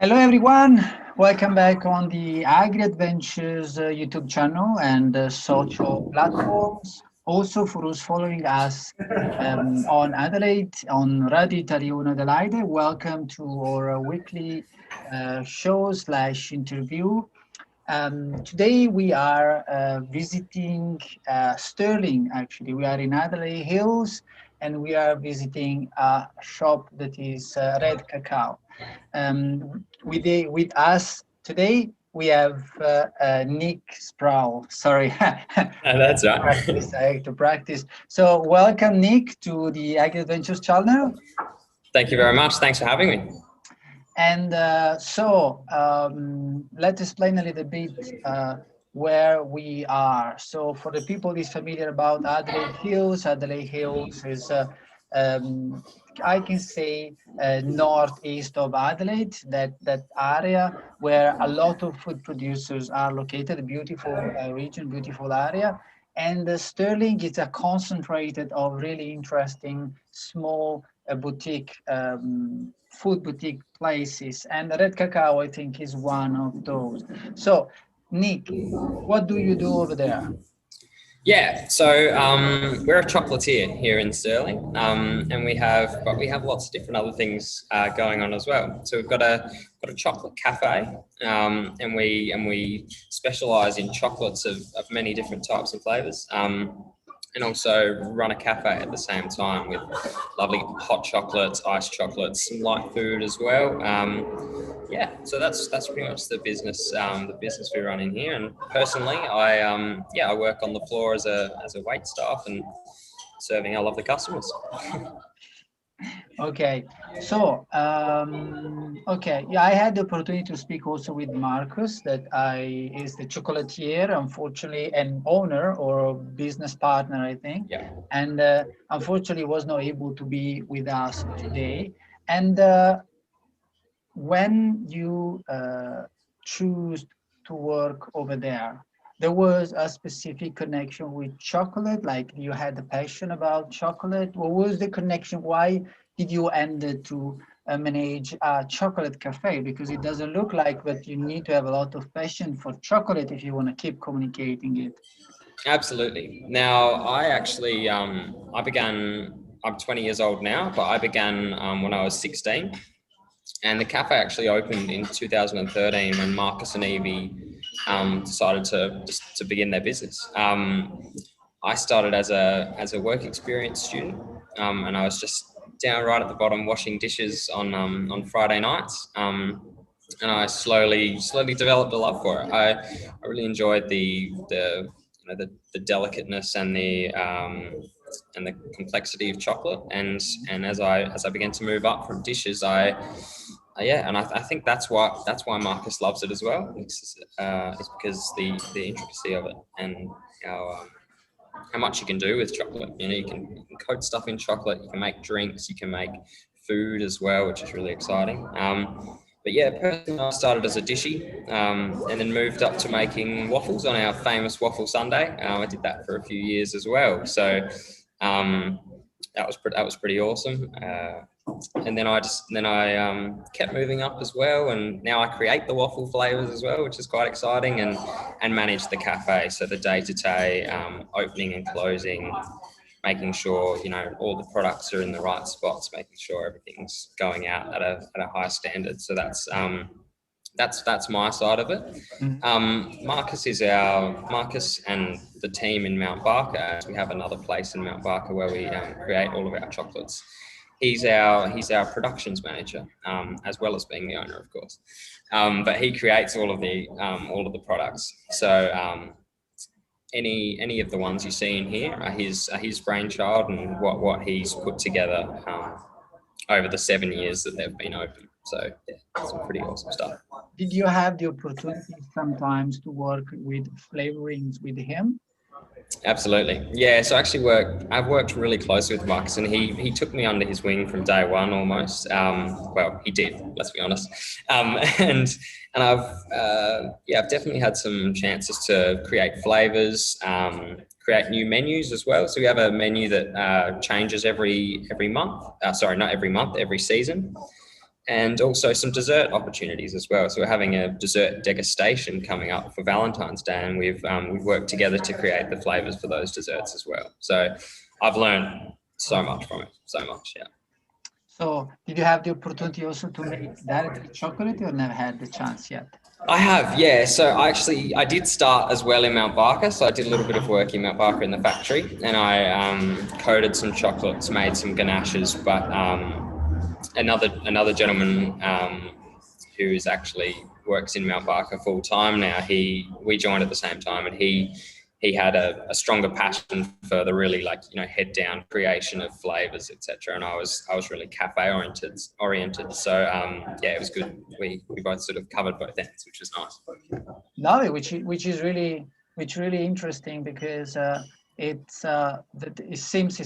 Hello everyone, welcome back on the AgriAdventures YouTube channel and social platforms. Also for those following us on Adelaide, on Radio Italiano Adelaide, welcome to our weekly show slash interview. Today we are visiting Stirling, actually. We are in Adelaide Hills and we are visiting a shop that is Red Cacao. With us today, we have Nick Sproull. Sorry, That's right. I have to practice. So welcome, Nick, to the AgriAdventures channel. Thank you very much. Thanks for having me. And let's explain a little bit where we are. So for the people who is familiar about Adelaide Hills is, I can say, northeast of Adelaide, that area where a lot of food producers are located, a beautiful region, beautiful area. And Stirling is a concentrated of really interesting small boutique food boutique places, and Red Cacao, I think, is one of those. So, Nick, what do you do over there? Yeah, so we're a chocolatier here in Stirling, and we have lots of different other things going on as well. So we've got a chocolate cafe, and we specialise in chocolates of many different types and flavours. And also run a cafe at the same time with lovely hot chocolates, iced chocolates, some light food as well. Yeah, so that's pretty much the business we run in here. And personally, I work on the floor as a wait staff and serving our lovely customers. Okay, so okay, yeah, I had the opportunity to speak also with Marcus, that is the chocolatier, unfortunately, and owner or business partner, I think. Yeah. And unfortunately, was not able to be with us today. And when you choose to work over there was a specific connection with chocolate, like you had a passion about chocolate. What was the connection? Why did you end to manage a chocolate cafe? Because it doesn't look like that you need to have a lot of passion for chocolate if you want to keep communicating it. Absolutely. Now, I actually, I began, I'm 20 years old now, but I began when I was 16. And the cafe actually opened in 2013 when Marcus and Evie decided to begin their business. I started as a work experience student, and I was just down right at the bottom washing dishes on Friday nights. And I slowly developed a love for it. I really enjoyed the delicateness and the complexity of chocolate. And as I began to move up from dishes, I think that's why Marcus loves it as well. It's because the intricacy of it and how much you can do with chocolate. You can coat stuff in chocolate. You can make drinks. You can make food as well, which is really exciting. But yeah, personally, I started as a dishy, and then moved up to making waffles on our famous waffle Sunday. I did that for a few years as well. So that was pretty awesome. And then I kept moving up as well, and now I create the waffle flavors as well, which is quite exciting, and manage the cafe. So the day-to-day opening and closing, making sure all the products are in the right spots, making sure everything's going out at a high standard. So that's my side of it. Marcus and the team in Mount Barker. We have another place in Mount Barker where we create all of our chocolates. He's our productions manager, as well as being the owner, of course. But he creates all of the products. So any of the ones you see in here are his brainchild and what he's put together over the 7 years that they've been open. So yeah, some pretty awesome stuff. Did you have the opportunity sometimes to work with flavorings with him? Absolutely. Yeah, so I've worked really closely with Marcus, and he took me under his wing from day one almost. Well, he did, let's be honest. And I've definitely had some chances to create flavors, create new menus as well. So we have a menu that changes every month. Sorry, not every month, every season. and also some dessert opportunities as well. So we're having a dessert degustation coming up for Valentine's Day, and we've worked together to create the flavors for those desserts as well. So I've learned so much from it, so much, yeah. So did you have the opportunity also to make directly chocolate, or never had the chance yet? I have, yeah. So I did start as well in Mount Barker. So I did a little bit of work in Mount Barker in the factory, and I coated some chocolates, made some ganaches. But another gentleman who is actually works in Mount Barker full time now, we joined at the same time, and he had a stronger passion for the really, like, you know, head down creation of flavors, etc. And I was really cafe oriented. So yeah, it was good. We both sort of covered both ends, which was nice. No, which is really interesting, because it's that it seems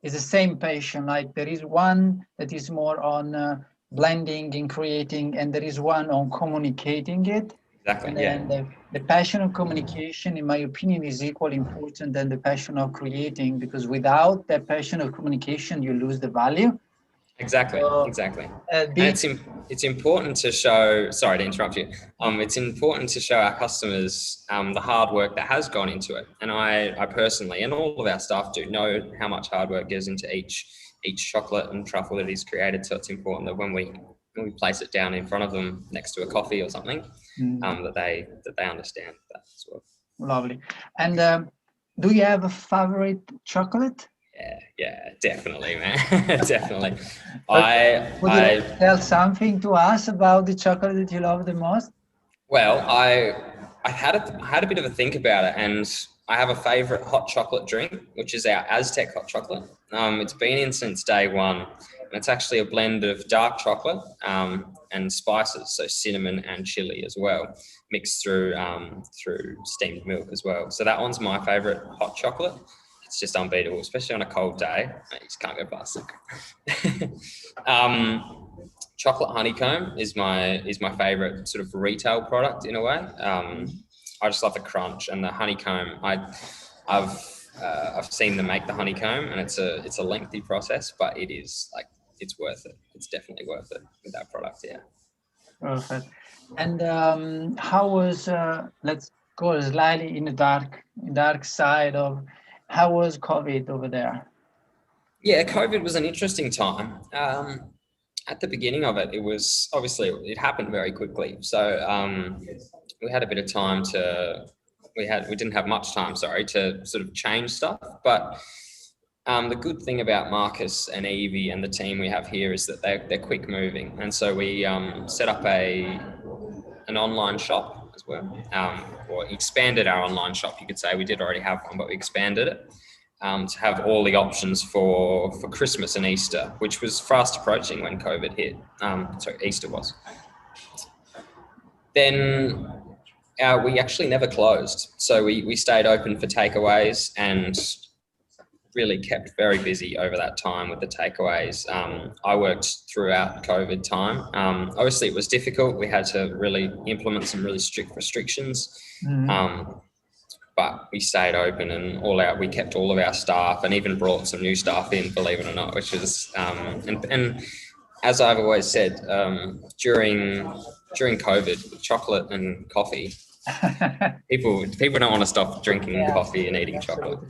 is the same passion. Like, there is one that is more on blending and creating, and there is one on communicating it. Exactly. And Yeah. then the passion of communication, in my opinion, is equally important than the passion of creating, because without that passion of communication, you lose the value. Exactly. And it's important to show. Sorry to interrupt you. It's important to show our customers the hard work that has gone into it. And I personally, and all of our staff do, know how much hard work goes into each chocolate and truffle that is created. So it's important that when we place it down in front of them next to a coffee or something, that they understand that as well. Lovely. And do you have a favorite chocolate? Yeah, definitely, man. Definitely. Would you tell something to us about the chocolate that you love the most? Well, I had a bit of a think about it, and I have a favorite hot chocolate drink, which is our Aztec hot chocolate. It's been in since day one, and it's actually a blend of dark chocolate and spices, so cinnamon and chili as well, mixed through steamed milk as well. So that one's my favorite hot chocolate. It's just unbeatable, especially on a cold day. You just can't go past it. Chocolate honeycomb is my favorite sort of retail product in a way. I just love the crunch and the honeycomb. I've seen them make the honeycomb, and it's a lengthy process, but it's worth it. It's definitely worth it with that product. Yeah. Perfect. And how was let's go slightly in the dark side of, how was COVID over there? Yeah, COVID was an interesting time. At the beginning of it, it was obviously, it happened very quickly. So we had a bit of time we didn't have much time, sorry, to sort of change stuff. But the good thing about Marcus and Evie and the team we have here is that they're quick moving. And so we set up an online shop as well, or expanded our online shop, you could say. We did already have one, but we expanded it to have all the options for Christmas and Easter, which was fast approaching when COVID hit. Easter was. Then we actually never closed. So we stayed open for takeaways and really kept very busy over that time with the takeaways. I worked throughout COVID time. Obviously, it was difficult. We had to really implement some really strict restrictions. But we stayed open, and we kept all of our staff, and even brought some new staff in, believe it or not, which is, and as I've always said, during COVID, with chocolate and coffee, people don't want to stop drinking coffee and eating chocolate.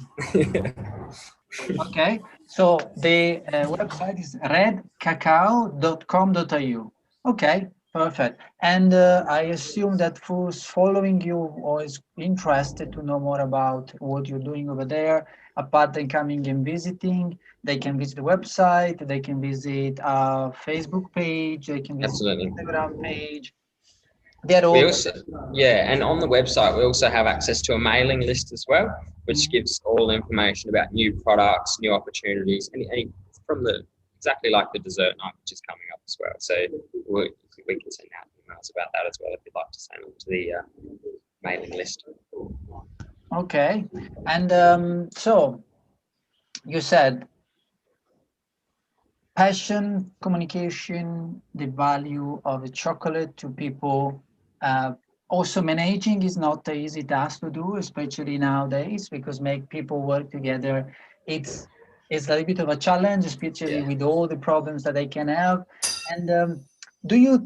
Okay, so the website is redcacao.com.au. Okay, perfect. And I assume that who's following you or is interested to know more about what you're doing over there, apart from coming and visiting, they can visit the website, they can visit our Facebook page, they can visit the Instagram page. And on the website, we also have access to a mailing list as well, which gives all information about new products, new opportunities, any from exactly like the dessert night, which is coming up as well. So we can send out emails about that as well if you'd like to send them to the mailing list. Okay, and so you said passion, communication, the value of the chocolate to people. Also, managing is not an easy task to do, especially nowadays, because make people work together. It's it's a little bit of a challenge, especially with all the problems that they can have. And do you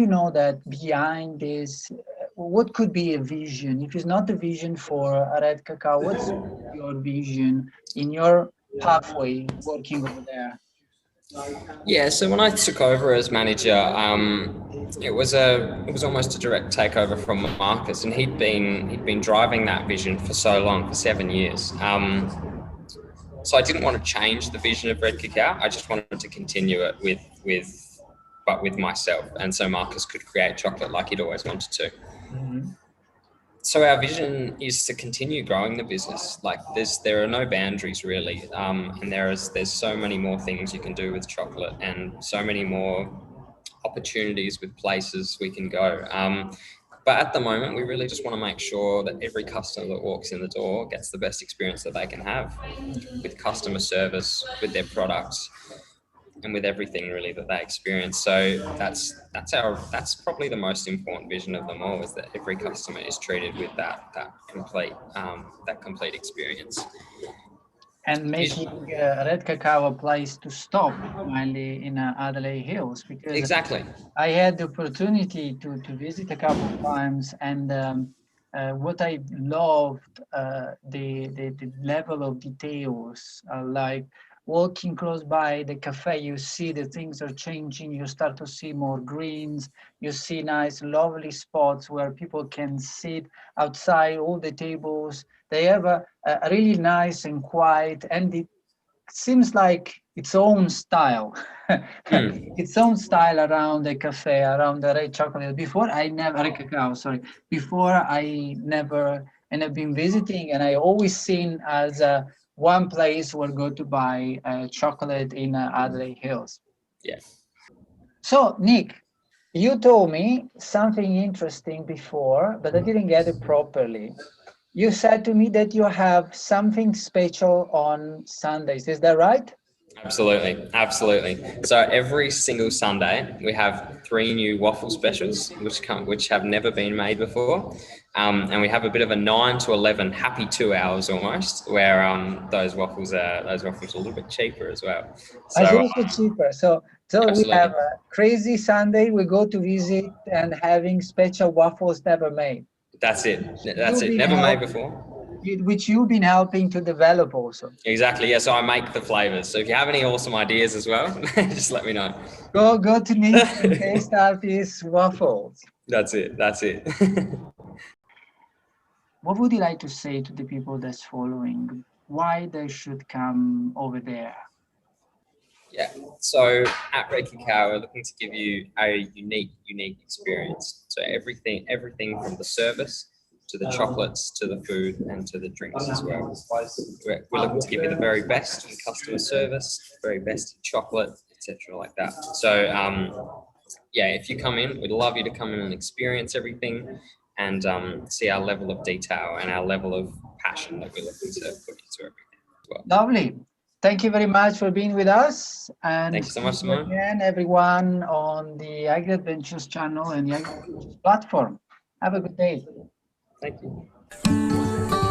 know that behind this, what could be a vision? If it's not a vision for a Red Cacao, what's your vision in your pathway working over there? Yeah, so when I took over as manager, it was almost a direct takeover from Marcus, and he'd been driving that vision for so long, for 7 years. So I didn't want to change the vision of Red Cacao. I just wanted to continue it with myself, and so Marcus could create chocolate like he'd always wanted to. Mhm. So our vision is to continue growing the business. Like there are no boundaries really, and there's so many more things you can do with chocolate, and so many more opportunities with places we can go. But at the moment, we really just want to make sure that every customer that walks in the door gets the best experience that they can have with customer service, with their products, and with everything really that they experience. So that's probably the most important vision of them all, is that every customer is treated with that complete experience. And making Red Cacao a place to stop, mainly in Adelaide Hills, because Exactly. I had the opportunity to visit a couple of times, and what I loved, the level of details, like walking close by the cafe, you see the things are changing, you start to see more greens, you see nice, lovely spots where people can sit outside all the tables. They have a really nice and quiet, and it seems like its own style. Its own style around the cafe, around the red chocolate. Before I never red cacao, sorry. Before I never, and I've been visiting, and I always seen as one place where go to buy chocolate in Adelaide Hills. Yeah. So Nick, you told me something interesting before, but I didn't get it properly. You said to me that you have something special on Sundays. Is that right? Absolutely. So every single Sunday we have 3 new waffle specials, which have never been made before, and we have a bit of a 9 to 11 happy 2 hours almost, where those waffles are a little bit cheaper as well. It's So also cheaper. So we have absolutely, a crazy Sunday. We go to visit and having special waffles never made. that's it. That's You've it. been Never made helping, before. which you've been helping to develop also. Exactly. Yeah. So I make the flavors. So if you have any awesome ideas as well, just let me know. Go to Nick and taste out these waffles. That's it. That's it. What would you like to say to the people that's following? Why they should come over there? Yeah. So at Red Cacao, we're looking to give you a unique experience. So everything from the service to the chocolates to the food and to the drinks as well. We're looking to give you the very best in customer service, very best in chocolate, etc. like that. So yeah, if you come in, we'd love you to come in and experience everything, and see our level of detail and our level of passion that we're looking to put into everything as well. Lovely. Thank you very much for being with us. And Thank you so see much, you Simone. again, everyone, on the AgriAdventures channel and the AgriAdventures platform. Have a good day. Thank you.